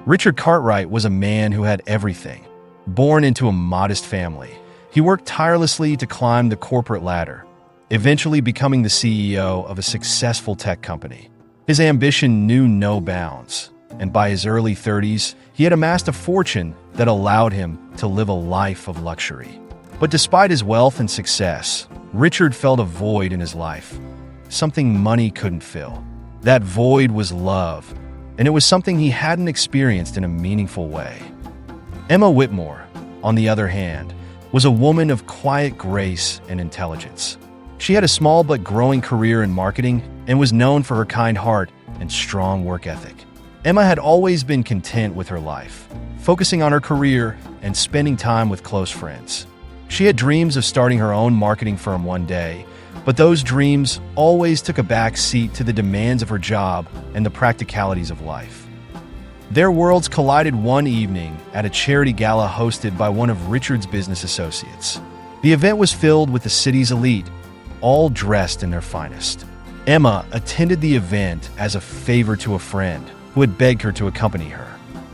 Richard Cartwright was a man who had everything. Born into a modest family, he worked tirelessly to climb the corporate ladder, eventually becoming the CEO of a successful tech company. His ambition knew no bounds, and by his early 30s, he had amassed a fortune that allowed him to live a life of luxury. But despite his wealth and success, Richard felt a void in his life, something money couldn't fill. That void was love, and it was something he hadn't experienced in a meaningful way. Emma Whitmore, on the other hand, was a woman of quiet grace and intelligence. She had a small but growing career in marketing and was known for her kind heart and strong work ethic. Emma had always been content with her life, focusing on her career and spending time with close friends. She had dreams of starting her own marketing firm one day, but those dreams always took a back seat to the demands of her job and the practicalities of life. Their worlds collided one evening at a charity gala hosted by one of Richard's business associates. The event was filled with the city's elite, all dressed in their finest. Emma attended the event as a favor to a friend who had begged her to accompany her.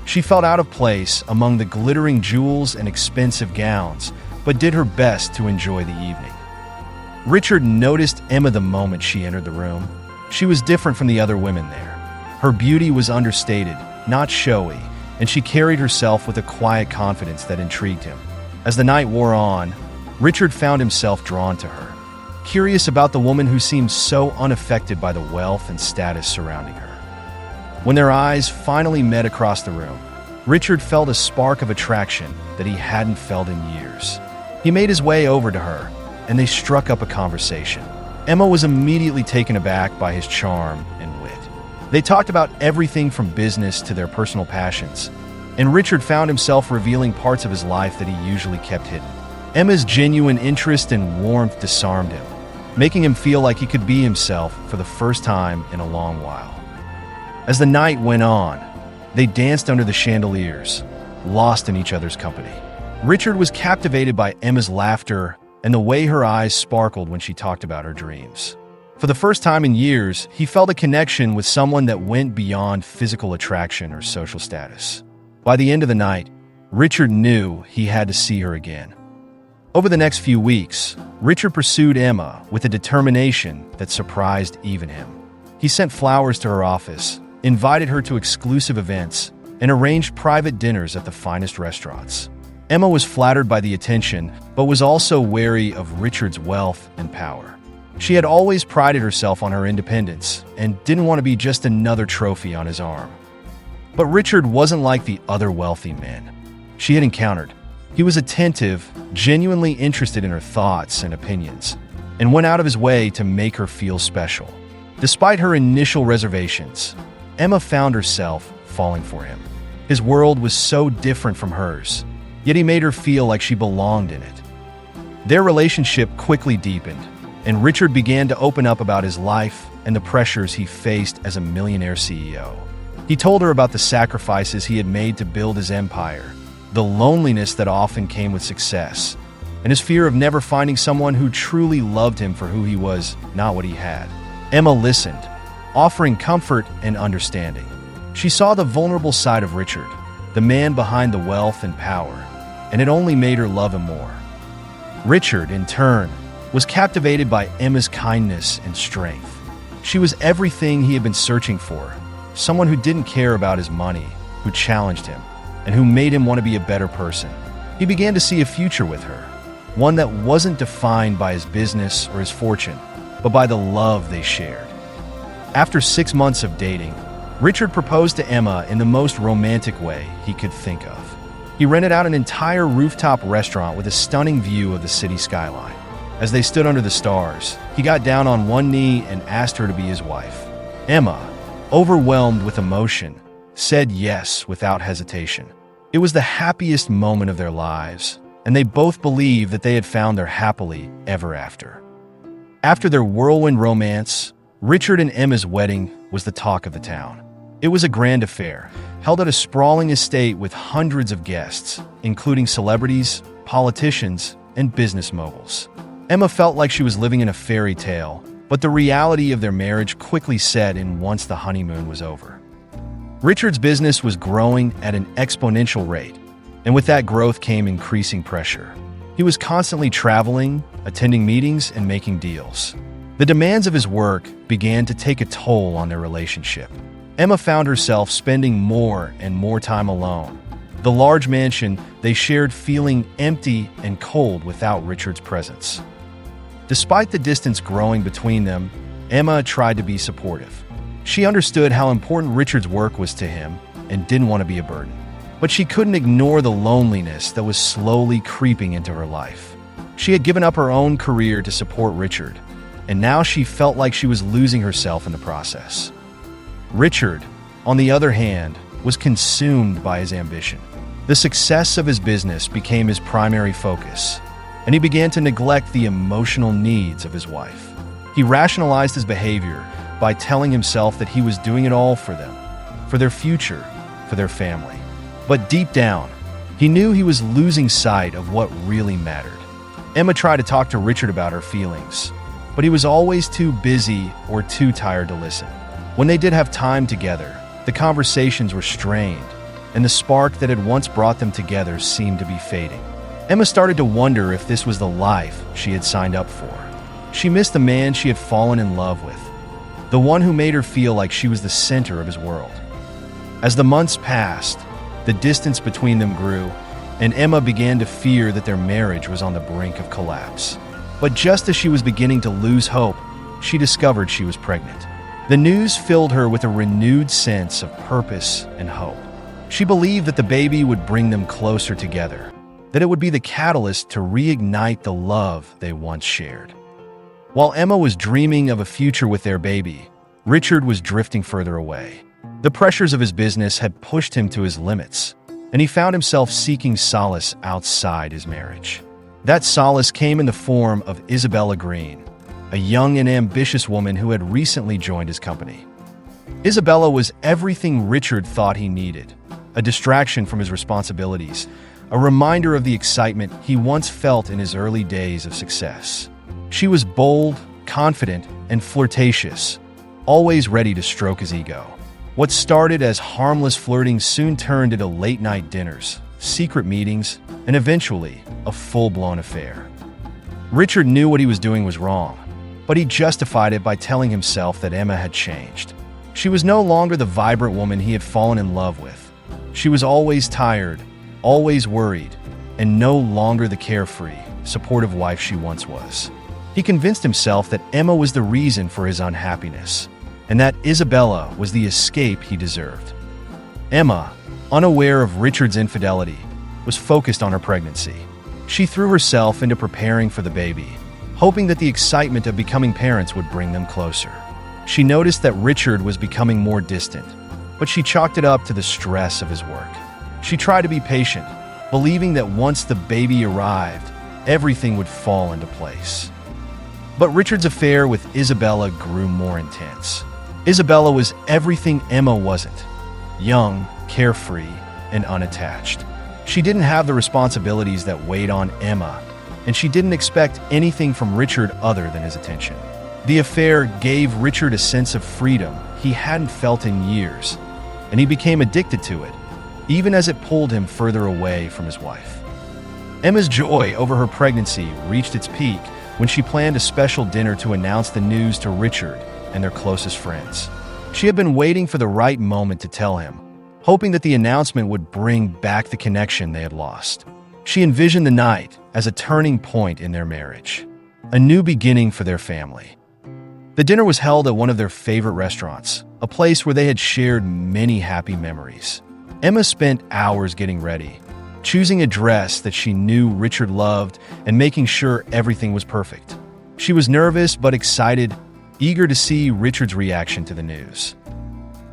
She felt out of place among the glittering jewels and expensive gowns, but did her best to enjoy the evening. Richard noticed Emma the moment she entered the room. She was different from the other women there. Her beauty was understated, not showy, and she carried herself with a quiet confidence that intrigued him. As the night wore on, Richard found himself drawn to her, curious about the woman who seemed so unaffected by the wealth and status surrounding her. When their eyes finally met across the room, Richard felt a spark of attraction that he hadn't felt in years. He made his way over to her, and they struck up a conversation. Emma was immediately taken aback by his charm and wit. They talked about everything from business to their personal passions, and Richard found himself revealing parts of his life that he usually kept hidden. Emma's genuine interest and warmth disarmed him, making him feel like he could be himself for the first time in a long while. As the night went on, they danced under the chandeliers, lost in each other's company. Richard was captivated by Emma's laughter and the way her eyes sparkled when she talked about her dreams. For the first time in years, he felt a connection with someone that went beyond physical attraction or social status. By the end of the night, Richard knew he had to see her again. Over the next few weeks, Richard pursued Emma with a determination that surprised even him. He sent flowers to her office, invited her to exclusive events, and arranged private dinners at the finest restaurants. Emma was flattered by the attention, but was also wary of Richard's wealth and power. She had always prided herself on her independence and didn't want to be just another trophy on his arm. But Richard wasn't like the other wealthy men she had encountered. He was attentive, genuinely interested in her thoughts and opinions, and went out of his way to make her feel special. Despite her initial reservations, Emma found herself falling for him. His world was so different from hers, yet he made her feel like she belonged in it. Their relationship quickly deepened, and Richard began to open up about his life and the pressures he faced as a millionaire CEO. He told her about the sacrifices he had made to build his empire, the loneliness that often came with success, and his fear of never finding someone who truly loved him for who he was, not what he had. Emma listened, offering comfort and understanding. She saw the vulnerable side of Richard, the man behind the wealth and power, and it only made her love him more. Richard, in turn, was captivated by Emma's kindness and strength. She was everything he had been searching for, someone who didn't care about his money, who challenged him, and who made him want to be a better person. He began to see a future with her, one that wasn't defined by his business or his fortune, but by the love they shared. After 6 months of dating, Richard proposed to Emma in the most romantic way he could think of. He rented out an entire rooftop restaurant with a stunning view of the city skyline. As they stood under the stars, he got down on one knee and asked her to be his wife. Emma, overwhelmed with emotion, said yes without hesitation. It was the happiest moment of their lives, and they both believed that they had found their happily ever after. After their whirlwind romance, Richard and Emma's wedding was the talk of the town. It was a grand affair, held at a sprawling estate with hundreds of guests, including celebrities, politicians, and business moguls. Emma felt like she was living in a fairy tale, but the reality of their marriage quickly set in once the honeymoon was over. Richard's business was growing at an exponential rate, and with that growth came increasing pressure. He was constantly traveling, attending meetings, and making deals. The demands of his work began to take a toll on their relationship. Emma found herself spending more and more time alone. The large mansion they shared feeling empty and cold without Richard's presence. Despite the distance growing between them, Emma tried to be supportive. She understood how important Richard's work was to him and didn't want to be a burden. But she couldn't ignore the loneliness that was slowly creeping into her life. She had given up her own career to support Richard, and now she felt like she was losing herself in the process. Richard, on the other hand, was consumed by his ambition. The success of his business became his primary focus, and he began to neglect the emotional needs of his wife. He rationalized his behavior by telling himself that he was doing it all for them, for their future, for their family. But deep down, he knew he was losing sight of what really mattered. Emma tried to talk to Richard about her feelings, but he was always too busy or too tired to listen. When they did have time together, the conversations were strained, and the spark that had once brought them together seemed to be fading. Emma started to wonder if this was the life she had signed up for. She missed the man she had fallen in love with, the one who made her feel like she was the center of his world. As the months passed, the distance between them grew, and Emma began to fear that their marriage was on the brink of collapse. But just as she was beginning to lose hope, she discovered she was pregnant. The news filled her with a renewed sense of purpose and hope. She believed that the baby would bring them closer together, that it would be the catalyst to reignite the love they once shared. While Emma was dreaming of a future with their baby, Richard was drifting further away. The pressures of his business had pushed him to his limits, and he found himself seeking solace outside his marriage. That solace came in the form of Isabella Green, a young and ambitious woman who had recently joined his company. Isabella was everything Richard thought he needed, a distraction from his responsibilities, a reminder of the excitement he once felt in his early days of success. She was bold, confident, and flirtatious, always ready to stroke his ego. What started as harmless flirting soon turned into late-night dinners, secret meetings, and eventually a full-blown affair. Richard knew what he was doing was wrong, but he justified it by telling himself that Emma had changed. She was no longer the vibrant woman he had fallen in love with. She was always tired, always worried, and no longer the carefree, supportive wife she once was. He convinced himself that Emma was the reason for his unhappiness, and that Isabella was the escape he deserved. Emma, unaware of Richard's infidelity, was focused on her pregnancy. She threw herself into preparing for the baby, hoping that the excitement of becoming parents would bring them closer. She noticed that Richard was becoming more distant, but she chalked it up to the stress of his work. She tried to be patient, believing that once the baby arrived, everything would fall into place. But Richard's affair with Isabella grew more intense. Isabella was everything Emma wasn't: young, carefree, and unattached. She didn't have the responsibilities that weighed on Emma, and she didn't expect anything from Richard other than his attention. The affair gave Richard a sense of freedom he hadn't felt in years, and he became addicted to it, even as it pulled him further away from his wife. Emma's joy over her pregnancy reached its peak when she planned a special dinner to announce the news to Richard and their closest friends. She had been waiting for the right moment to tell him, hoping that the announcement would bring back the connection they had lost. She envisioned the night as a turning point in their marriage, a new beginning for their family. The dinner was held at one of their favorite restaurants, a place where they had shared many happy memories. Emma spent hours getting ready, choosing a dress that she knew Richard loved and making sure everything was perfect. She was nervous but excited, eager to see Richard's reaction to the news.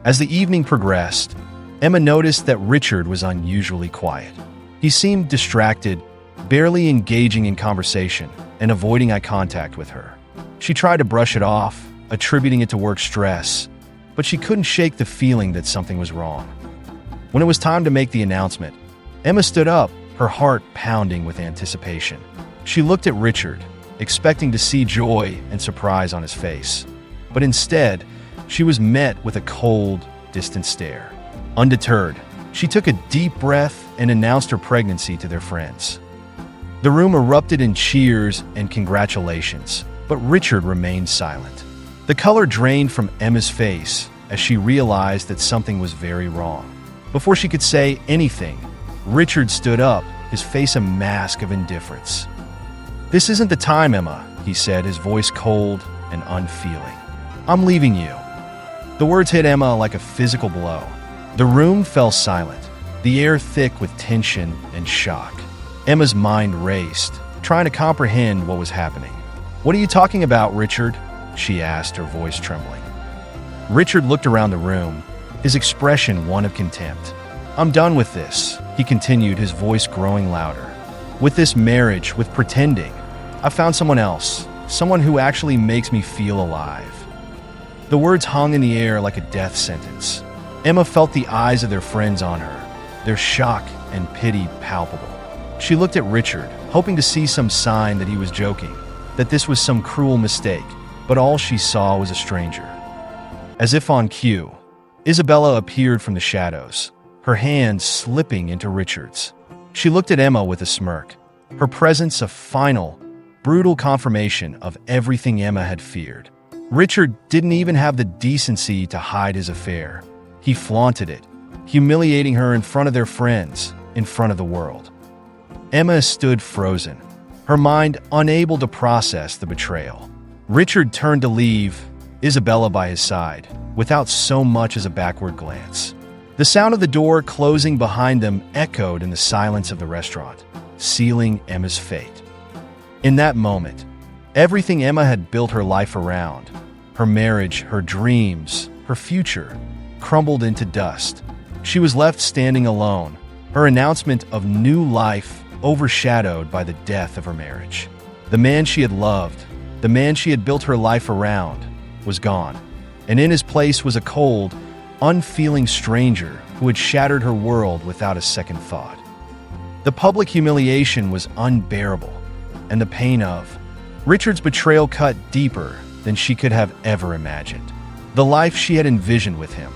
As the evening progressed, Emma noticed that Richard was unusually quiet. He seemed distracted, barely engaging in conversation and avoiding eye contact with her. She tried to brush it off, attributing it to work stress, but she couldn't shake the feeling that something was wrong. When it was time to make the announcement, Emma stood up, her heart pounding with anticipation. She looked at Richard, expecting to see joy and surprise on his face. But instead, she was met with a cold, distant stare. Undeterred, she took a deep breath and announced her pregnancy to their friends. The room erupted in cheers and congratulations, but Richard remained silent. The color drained from Emma's face as she realized that something was very wrong. Before she could say anything, Richard stood up, his face a mask of indifference. "This isn't the time, Emma," he said, his voice cold and unfeeling. "I'm leaving you." The words hit Emma like a physical blow. The room fell silent, the air thick with tension and shock. Emma's mind raced, trying to comprehend what was happening. "What are you talking about, Richard?" she asked, her voice trembling. Richard looked around the room, his expression one of contempt. "I'm done with this," he continued, his voice growing louder. "With this marriage, with pretending. I found someone else, someone who actually makes me feel alive." The words hung in the air like a death sentence. Emma felt the eyes of their friends on her, their shock and pity palpable. She looked at Richard, hoping to see some sign that he was joking, that this was some cruel mistake, but all she saw was a stranger. As if on cue, Isabella appeared from the shadows, her hand slipping into Richard's. She looked at Emma with a smirk, her presence a final, brutal confirmation of everything Emma had feared. Richard didn't even have the decency to hide his affair. He flaunted it, humiliating her in front of their friends, in front of the world. Emma stood frozen, her mind unable to process the betrayal. Richard turned to leave, Isabella by his side, without so much as a backward glance. The sound of the door closing behind them echoed in the silence of the restaurant, sealing Emma's fate. In that moment, everything Emma had built her life around, her marriage, her dreams, her future, crumbled into dust. She was left standing alone, her announcement of new life overshadowed by the death of her marriage. The man she had loved, the man she had built her life around, was gone, and in his place was a cold, unfeeling stranger who had shattered her world without a second thought. The public humiliation was unbearable, and the pain of Richard's betrayal cut deeper than she could have ever imagined. The life she had envisioned with him,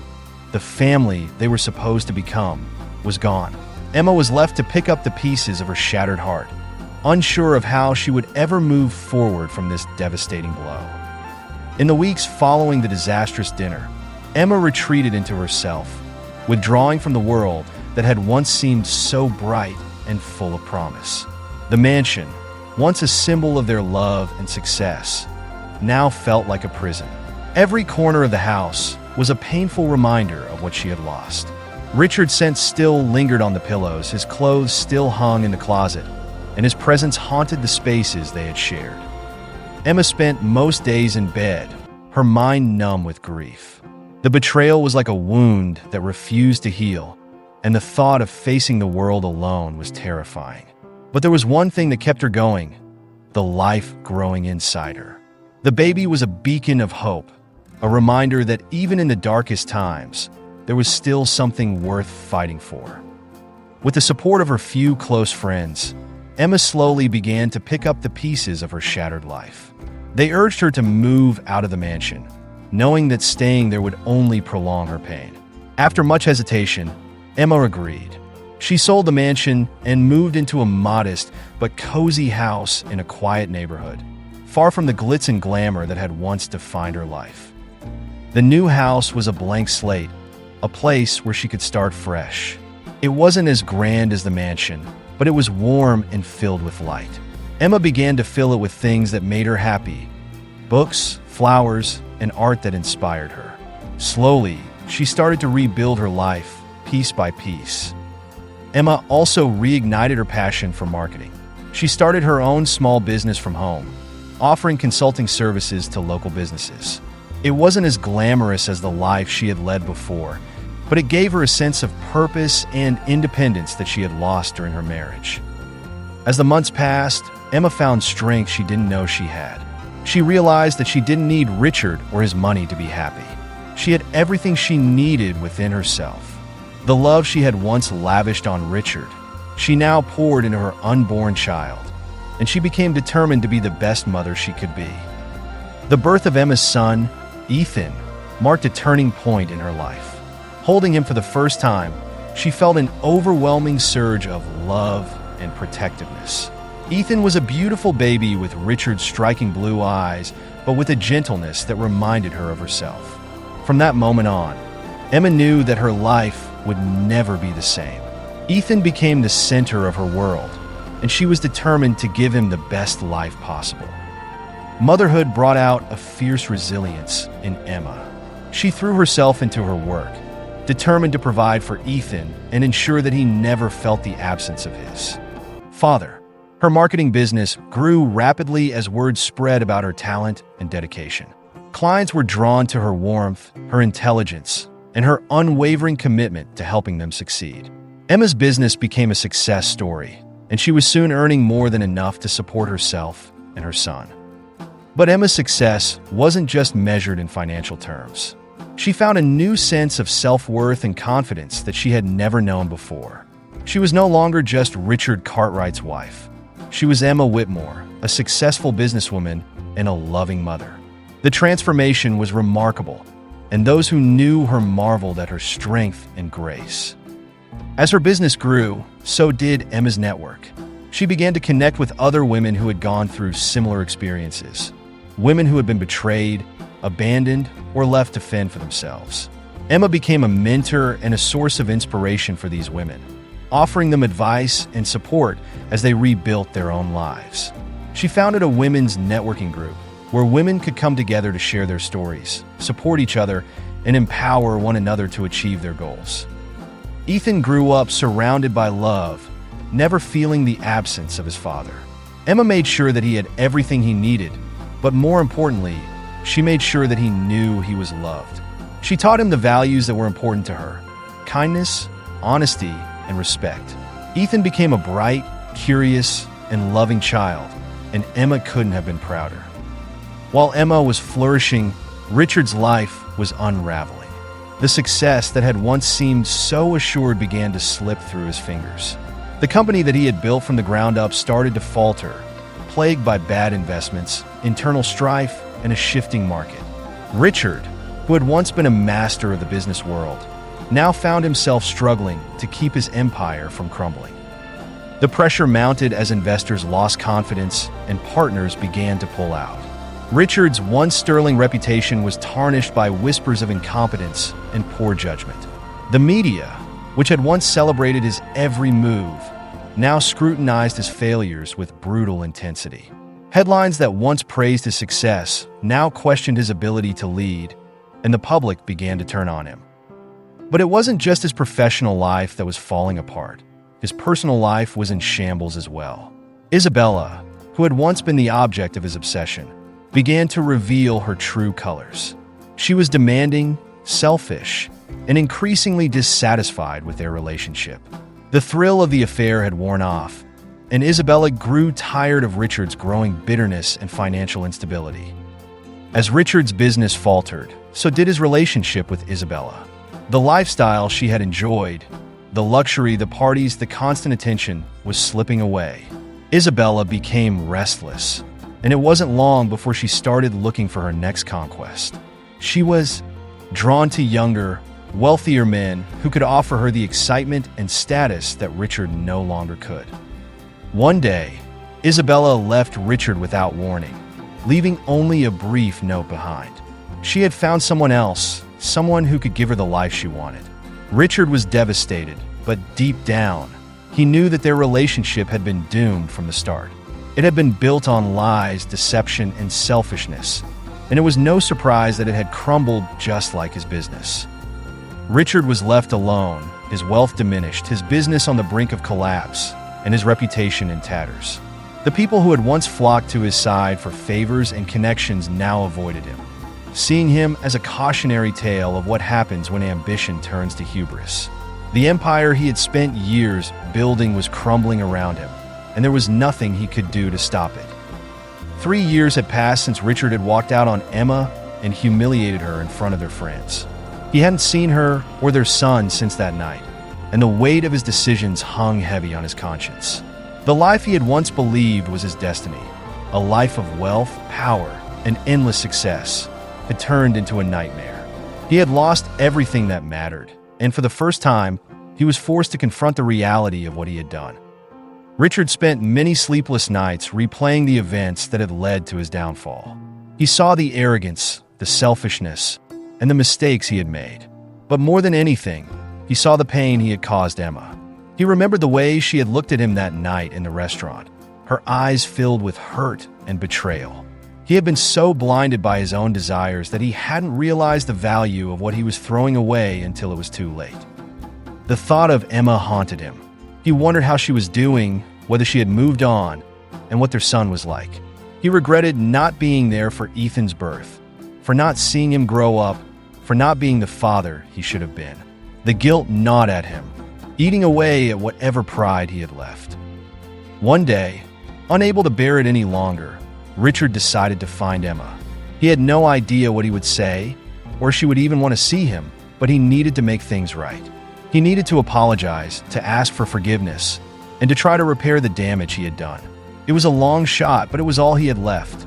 the family they were supposed to become, was gone. Emma was left to pick up the pieces of her shattered heart, unsure of how she would ever move forward from this devastating blow. In the weeks following the disastrous dinner, Emma retreated into herself, withdrawing from the world that had once seemed so bright and full of promise. The mansion, once a symbol of their love and success, now felt like a prison. Every corner of the house was a painful reminder of what she had lost. Richard's scent still lingered on the pillows, his clothes still hung in the closet, and his presence haunted the spaces they had shared. Emma spent most days in bed, her mind numb with grief. The betrayal was like a wound that refused to heal, and the thought of facing the world alone was terrifying. But there was one thing that kept her going, the life growing inside her. The baby was a beacon of hope, a reminder that even in the darkest times, there was still something worth fighting for. With the support of her few close friends, Emma slowly began to pick up the pieces of her shattered life. They urged her to move out of the mansion, knowing that staying there would only prolong her pain. After much hesitation, Emma agreed. She sold the mansion and moved into a modest but cozy house in a quiet neighborhood, far from the glitz and glamour that had once defined her life. The new house was a blank slate, a place where she could start fresh. It wasn't as grand as the mansion, but it was warm and filled with light. Emma began to fill it with things that made her happy: books, flowers, and art that inspired her. Slowly, she started to rebuild her life, piece by piece. Emma also reignited her passion for marketing. She started her own small business from home, offering consulting services to local businesses. It wasn't as glamorous as the life she had led before, but it gave her a sense of purpose and independence that she had lost during her marriage. As the months passed, Emma found strength she didn't know she had. She realized that she didn't need Richard or his money to be happy. She had everything she needed within herself. The love she had once lavished on Richard, she now poured into her unborn child, and she became determined to be the best mother she could be. The birth of Emma's son, Ethan, marked a turning point in her life. Holding him for the first time, she felt an overwhelming surge of love and protectiveness. Ethan was a beautiful baby with Richard's striking blue eyes, but with a gentleness that reminded her of herself. From that moment on, Emma knew that her life would never be the same. Ethan became the center of her world, and she was determined to give him the best life possible. Motherhood brought out a fierce resilience in Emma. She threw herself into her work, determined to provide for Ethan and ensure that he never felt the absence of his father. Her marketing business grew rapidly as word spread about her talent and dedication. Clients were drawn to her warmth, her intelligence, and her unwavering commitment to helping them succeed. Emma's business became a success story, and she was soon earning more than enough to support herself and her son. But Emma's success wasn't just measured in financial terms. She found a new sense of self-worth and confidence that she had never known before. She was no longer just Richard Cartwright's wife. She was Emma Whitmore, a successful businesswoman and a loving mother. The transformation was remarkable, and those who knew her marveled at her strength and grace. As her business grew, so did Emma's network. She began to connect with other women who had gone through similar experiences. Women who had been betrayed, abandoned, or left to fend for themselves. Emma became a mentor and a source of inspiration for these women, offering them advice and support as they rebuilt their own lives. She founded a women's networking group where women could come together to share their stories, support each other, and empower one another to achieve their goals. Ethan grew up surrounded by love, never feeling the absence of his father. Emma made sure that he had everything he needed, but more importantly, she made sure that he knew he was loved. She taught him the values that were important to her: kindness, honesty, and respect. Ethan became a bright, curious, and loving child, and Emma couldn't have been prouder. While Emma was flourishing, Richard's life was unraveling. The success that had once seemed so assured began to slip through his fingers. The company that he had built from the ground up started to falter, plagued by bad investments, internal strife, and a shifting market. Richard, who had once been a master of the business world, now found himself struggling to keep his empire from crumbling. The pressure mounted as investors lost confidence and partners began to pull out. Richard's once sterling reputation was tarnished by whispers of incompetence and poor judgment. The media, which had once celebrated his every move, now scrutinized his failures with brutal intensity. Headlines that once praised his success now questioned his ability to lead, and the public began to turn on him. But it wasn't just his professional life that was falling apart. His personal life was in shambles as well. Isabella, who had once been the object of his obsession, began to reveal her true colors. She was demanding, selfish, and increasingly dissatisfied with their relationship. The thrill of the affair had worn off, and Isabella grew tired of Richard's growing bitterness and financial instability. As Richard's business faltered, so did his relationship with Isabella. The lifestyle she had enjoyed, the luxury, the parties, the constant attention was slipping away. Isabella became restless, and it wasn't long before she started looking for her next conquest. She was drawn to younger, wealthier men who could offer her the excitement and status that Richard no longer could. One day, Isabella left Richard without warning, leaving only a brief note behind. She had found someone else, someone who could give her the life she wanted. Richard was devastated, but deep down, he knew that their relationship had been doomed from the start. It had been built on lies, deception, and selfishness, and it was no surprise that it had crumbled just like his business. Richard was left alone, his wealth diminished, his business on the brink of collapse, and his reputation in tatters. The people who had once flocked to his side for favors and connections now avoided him, seeing him as a cautionary tale of what happens when ambition turns to hubris. The empire he had spent years building was crumbling around him, and there was nothing he could do to stop it. 3 years had passed since Richard had walked out on Emma and humiliated her in front of their friends. He hadn't seen her or their son since that night, and the weight of his decisions hung heavy on his conscience. The life he had once believed was his destiny, a life of wealth, power, and endless success, had turned into a nightmare. He had lost everything that mattered, and for the first time, he was forced to confront the reality of what he had done. Richard spent many sleepless nights replaying the events that had led to his downfall. He saw the arrogance, the selfishness, and the mistakes he had made. But more than anything, he saw the pain he had caused Emma. He remembered the way she had looked at him that night in the restaurant, her eyes filled with hurt and betrayal. He had been so blinded by his own desires that he hadn't realized the value of what he was throwing away until it was too late. The thought of Emma haunted him. He wondered how she was doing, whether she had moved on, and what their son was like. He regretted not being there for Ethan's birth, for not seeing him grow up, for not being the father he should have been. The guilt gnawed at him, eating away at whatever pride he had left. One day, unable to bear it any longer, Richard decided to find Emma. He had no idea what he would say, or she would even want to see him, but he needed to make things right. He needed to apologize, to ask for forgiveness, and to try to repair the damage he had done. It was a long shot, but it was all he had left.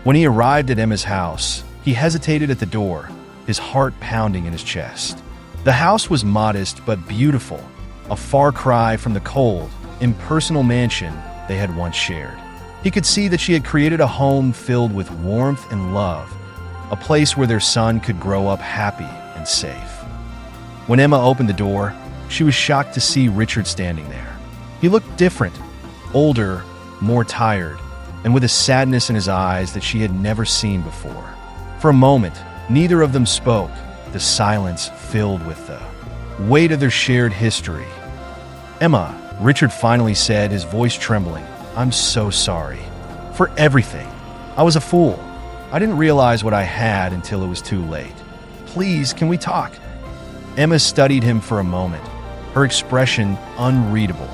When he arrived at Emma's house, he hesitated at the door, his heart pounding in his chest. The house was modest but beautiful, a far cry from the cold, impersonal mansion they had once shared. He could see that she had created a home filled with warmth and love, a place where their son could grow up happy and safe. When Emma opened the door, she was shocked to see Richard standing there. He looked different, older, more tired, and with a sadness in his eyes that she had never seen before. For a moment, neither of them spoke, the silence filled with the weight of their shared history. "Emma," Richard finally said, his voice trembling, "I'm so sorry. For everything. I was a fool. I didn't realize what I had until it was too late. Please, can we talk?" Emma studied him for a moment, her expression unreadable.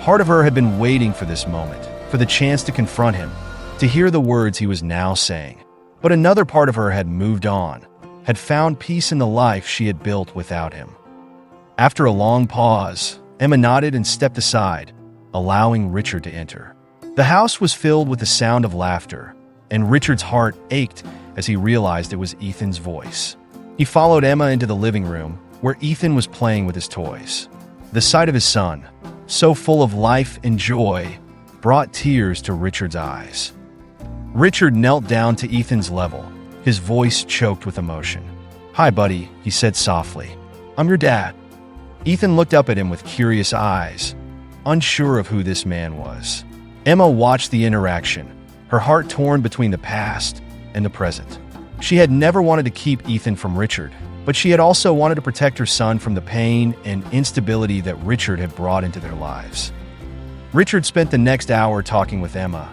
Part of her had been waiting for this moment, for the chance to confront him, to hear the words he was now saying. But another part of her had moved on, had found peace in the life she had built without him. After a long pause, Emma nodded and stepped aside, allowing Richard to enter. The house was filled with the sound of laughter, and Richard's heart ached as he realized it was Ethan's voice. He followed Emma into the living room, where Ethan was playing with his toys. The sight of his son, so full of life and joy, brought tears to Richard's eyes. Richard knelt down to Ethan's level, his voice choked with emotion. "Hi, buddy," he said softly. "I'm your dad." Ethan looked up at him with curious eyes, unsure of who this man was. Emma watched the interaction, her heart torn between the past and the present. She had never wanted to keep Ethan from Richard, but she had also wanted to protect her son from the pain and instability that Richard had brought into their lives. Richard spent the next hour talking with Emma,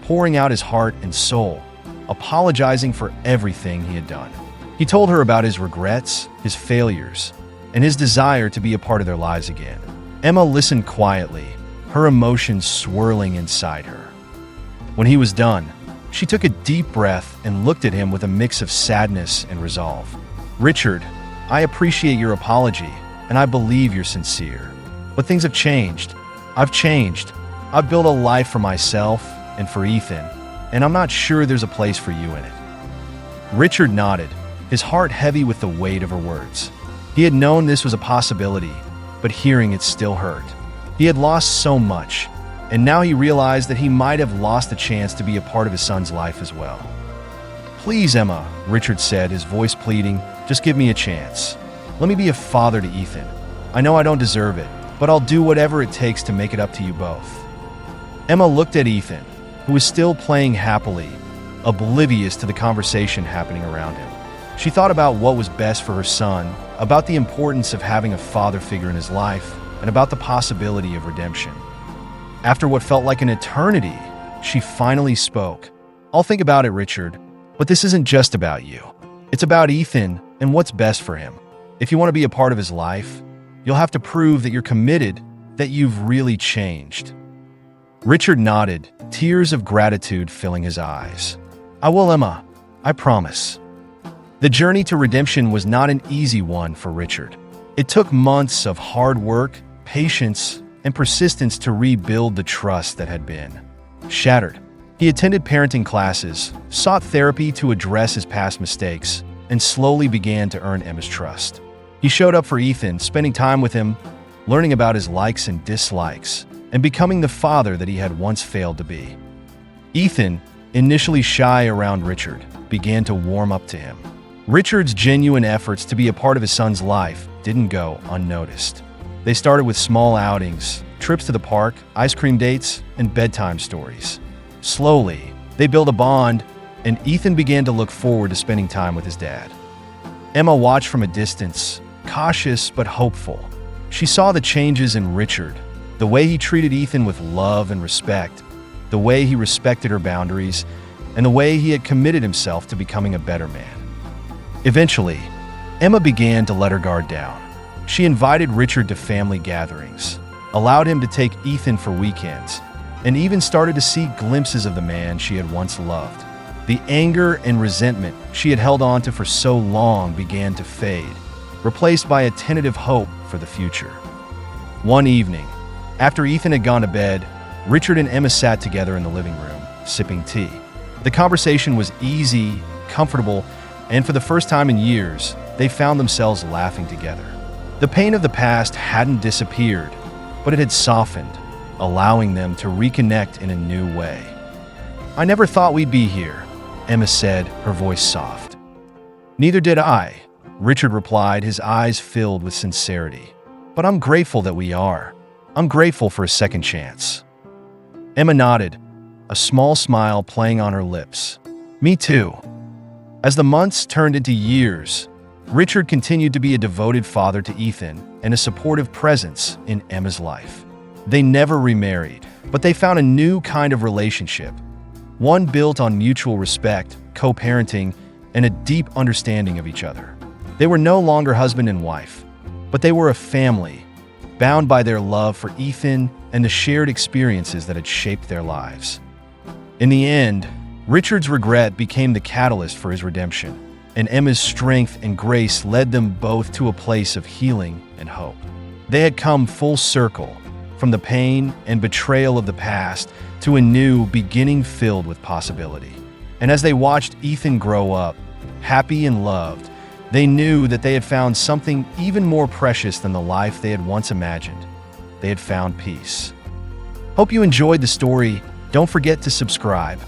pouring out his heart and soul, apologizing for everything he had done. He told her about his regrets, his failures, and his desire to be a part of their lives again. Emma listened quietly, her emotions swirling inside her. When he was done, she took a deep breath and looked at him with a mix of sadness and resolve. "Richard, I appreciate your apology, and I believe you're sincere. But things have changed. I've changed. I've built a life for myself and for Ethan, and I'm not sure there's a place for you in it." Richard nodded, his heart heavy with the weight of her words. He had known this was a possibility, but hearing it still hurt. He had lost so much, and now he realized that he might have lost the chance to be a part of his son's life as well. "Please, Emma," Richard said, his voice pleading, "just give me a chance. Let me be a father to Ethan. I know I don't deserve it, but I'll do whatever it takes to make it up to you both." Emma looked at Ethan, who was still playing happily, oblivious to the conversation happening around him. She thought about what was best for her son, about the importance of having a father figure in his life, and about the possibility of redemption. After what felt like an eternity, she finally spoke. "I'll think about it, Richard, but this isn't just about you. It's about Ethan and what's best for him. If you want to be a part of his life, you'll have to prove that you're committed, that you've really changed." Richard nodded, tears of gratitude filling his eyes. "I will, Emma. I promise." The journey to redemption was not an easy one for Richard. It took months of hard work, patience, and persistence to rebuild the trust that had been shattered. He attended parenting classes, sought therapy to address his past mistakes, and slowly began to earn Emma's trust. He showed up for Ethan, spending time with him, learning about his likes and dislikes, and becoming the father that he had once failed to be. Ethan, initially shy around Richard, began to warm up to him. Richard's genuine efforts to be a part of his son's life didn't go unnoticed. They started with small outings, trips to the park, ice cream dates, and bedtime stories. Slowly, they built a bond, and Ethan began to look forward to spending time with his dad. Emma watched from a distance, cautious but hopeful. She saw the changes in Richard, the way he treated Ethan with love and respect, the way he respected her boundaries, and the way he had committed himself to becoming a better man. Eventually, Emma began to let her guard down. She invited Richard to family gatherings, allowed him to take Ethan for weekends, and even started to see glimpses of the man she had once loved. The anger and resentment she had held on to for so long began to fade, replaced by a tentative hope for the future. One evening, after Ethan had gone to bed, Richard and Emma sat together in the living room, sipping tea. The conversation was easy, comfortable, and for the first time in years, they found themselves laughing together. The pain of the past hadn't disappeared, but it had softened, allowing them to reconnect in a new way. "I never thought we'd be here," Emma said, her voice soft. "Neither did I," Richard replied, his eyes filled with sincerity. "But I'm grateful that we are. I'm grateful for a second chance." Emma nodded, a small smile playing on her lips. "Me too." As the months turned into years, Richard continued to be a devoted father to Ethan and a supportive presence in Emma's life. They never remarried, but they found a new kind of relationship, one built on mutual respect, co-parenting, and a deep understanding of each other. They were no longer husband and wife, but they were a family, bound by their love for Ethan and the shared experiences that had shaped their lives. In the end, Richard's regret became the catalyst for his redemption, and Emma's strength and grace led them both to a place of healing and hope. They had come full circle, from the pain and betrayal of the past to a new beginning filled with possibility. And as they watched Ethan grow up, happy and loved, they knew that they had found something even more precious than the life they had once imagined. They had found peace. Hope you enjoyed the story. Don't forget to subscribe.